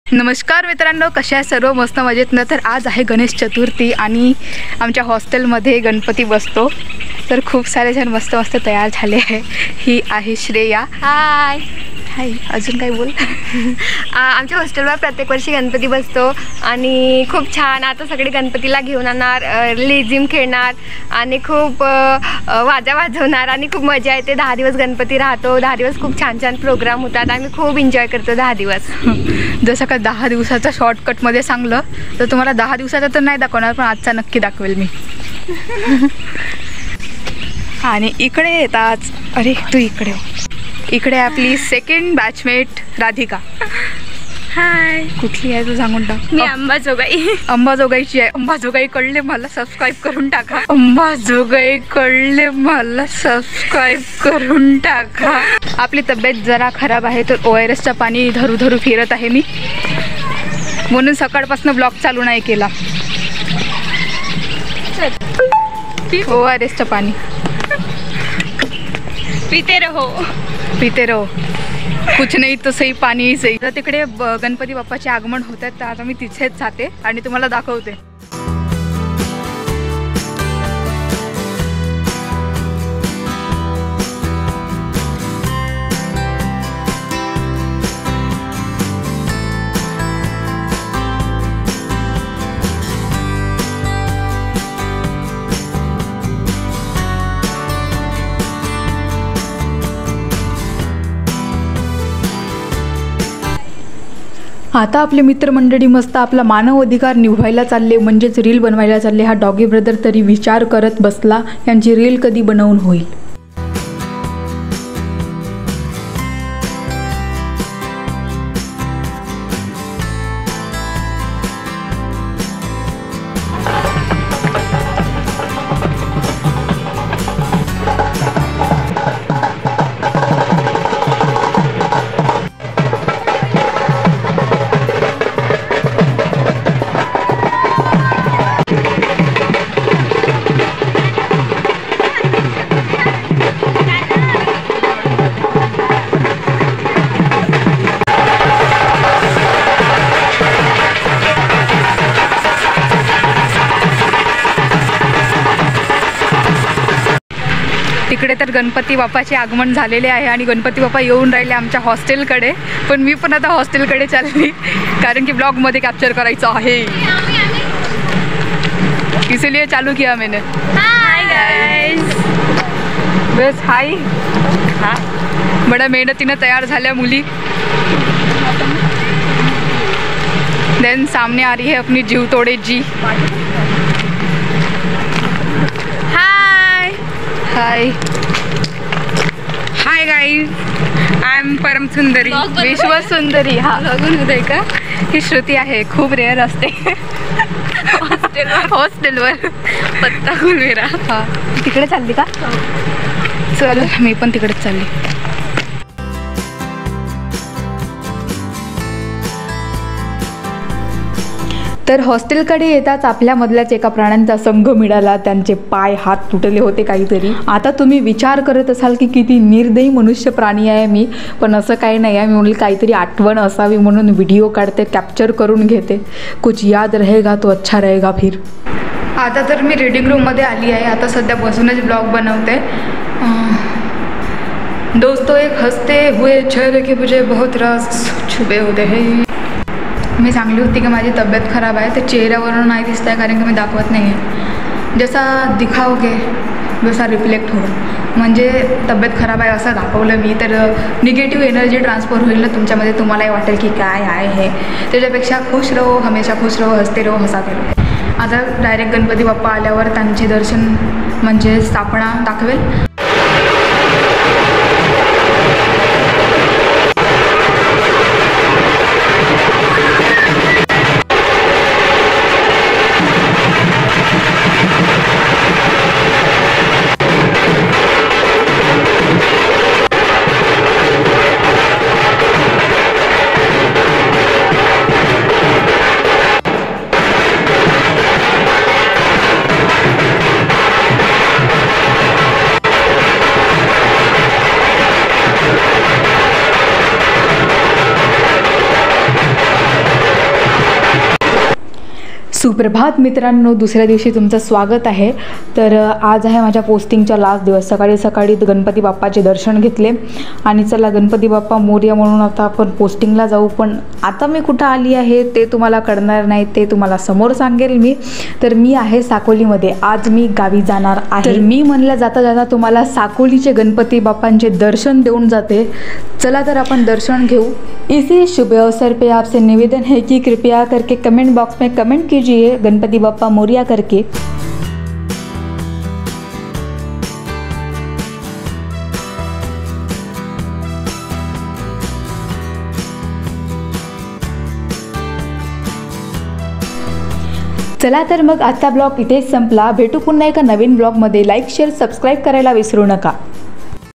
नमस्कार मित्रांनो, कशा आहे सर्व? मस्त मजेत ना? तर आज आहे गणेश चतुर्थी आणि आमच्या हॉस्टेलमध्ये गणपती बसतो. तर खूप सारे जण मस्त मस्त तयार झाले आहे. ही आहे श्रेया. हाय हाय. अजून काय बोल? आमच्या हॉस्टेलवर प्रत्येक वर्षी गणपती बसतो आणि खूप छान. आता सगळे गणपतीला घेऊन येणार, लेझिम खेळणार आणि खूप वाजा वाजवणार आणि खूप मजा येते. 10 दिवस गणपती राहतो. 10 दिवस खूप छान छान प्रोग्राम होतात. आम्ही खूप एन्जॉय करतो 10 दिवस. जसं का 10 दिवसाचा शॉर्टकटमध्ये सांगलं तर तुम्हाला 10 दिवसाचा तर नाही दाखवणार, पण आजचा नक्की दाखवेल मी. आणि इकडे येतात, अरे तू इकडे, इकडे आपली सेकंड बॅचमेट राधिका. हाय. कुठली आहे तू सांगून टाक. मी अंबाजोगाई. अंबाजोगाईची आहे. अंबाजोगाई कळले मला सबस्क्राईब करून टाका. अंबाजोगाई कळले मला सबस्क्राईब करून टाका. आपली तब्येत जरा खराब आहे तर ORSचं पाणी धरू धरू फिरत आहे मी, म्हणून सकाळपासून ब्लॉग चालू नाही केला. ORSचं पाणी पीते रहो, पीते रहो. कुछ नाही तो सही पाणी सही. तर तिकडे गणपती बाप्पाचे आगमन होतात, तर आता मी तिथेच जाते आणि तुम्हाला दाखवते. आता आपले मित्रमंडळी मस्त आपला मानव अधिकार निभवायला चालले, म्हणजेच रील बनवायला चालले. हा डॉगी ब्रदर तरी विचार करत बसला, यांची रील कधी बनवून होईल. तिकडे तर गणपती बाप्पाचे आगमन झालेले आहे आणि गणपती बाप्पा येऊन राहिले आमच्या हॉस्टेलकडे. पण मी पण आता हॉस्टेलकडे चालली, कारण की ब्लॉगमध्ये कॅप्चर करायचं आहे, इसलिए चालू किया मैंने. Hi guys. बस हाय. हा, बड्या मेहनतीनं तयार झाल्या मुली. देन सामने आ रही है अपनी जीव तोड़े जी. हाय हाय गाइस. आय एम परम सुंदरी, विश्व सुंदरी. हा, बघून होते का? ही श्रुती आहे, खूप रेअर असते हॉस्टेलवर. पत्ता कोण मेरा. हा, तिकडे चालली का? चल, मी पण तिकडेच चालली. तर हॉस्टेलकडे येताच आपल्यामधल्याच एका प्राण्यांचा संघ मिळाला. त्यांचे पाय हात तुटले होते काहीतरी. आता तुम्ही विचार करत असाल की किती निर्दयी मनुष्य प्राणी आहे मी, पण असं काही नाही आहे. मी म्हणले काहीतरी आठवण असावी म्हणून व्हिडिओ काढते, कॅप्चर करून घेते. कुछ याद रहेगा तो अच्छा रहेगा फिर. आता तर मी रीडिंग रूममध्ये आली आहे. आता सध्या बसूनच ब्लॉग बनवते. दोस्तों, एक हंसते हुए चेहरे के मुझे बहुत राज छुपे होते हैं. मी सांगली होती की माझी तब्येत खराब आहे, ते चेहऱ्यावरून नाही दिसत आहे, कारण की मी दाखवत नाही आहे. जसा दिखाओगे वैसा रिफ्लेक्ट हो, म्हणजे तब्येत खराब आहे असं दाखवलं मी तर निगेटिव्ह एनर्जी ट्रान्सफर होईल ना तुमच्यामध्ये. तुम्हालाही वाटेल की काय आहे हे. त्याच्यापेक्षा खुश रहो, हमेशा खुश रहो, हसते रहो, हसाते रहो. आता डायरेक्ट गणपती बाप्पा आल्यावर त्यांचे दर्शन म्हणजे स्थापना दाखवेल. सुप्रभात मित्रांनो, दुसऱ्या दिवशी तुमचं स्वागत आहे. तर आज आहे माझ्या पोस्टिंगचा लास्ट दिवस. सकाळी सकाळी गणपती बाप्पाचे दर्शन घेतले आणि चला गणपती बाप्पा मोरया म्हणून आता आपण पोस्टिंगला जाऊ. पण आता मी कुठं आली आहे ते तुम्हाला कळणार नाही, ते तुम्हाला समोर सांगेल मी. तर मी आहे साकोलीमध्ये. आज मी गावी जाणार आहे. तर मी म्हणलं जाता जाता तुम्हाला साकोलीचे गणपती बाप्पांचे दर्शन देऊन जाते. चला तर आपण दर्शन घेऊ. इसी शुभ अवसर पे आपसे निवेदन है कि कृपया करके कमेंट बॉक्स में कमेंट कीजिए गणपति बाप्पा मोरया करके. चला तर मग आजचा ब्लॉग इथेच संपला. भेटू पुन्हा एका नवीन ब्लॉगमध्ये. लाईक शेअर सबस्क्राईब करायला विसरू नका.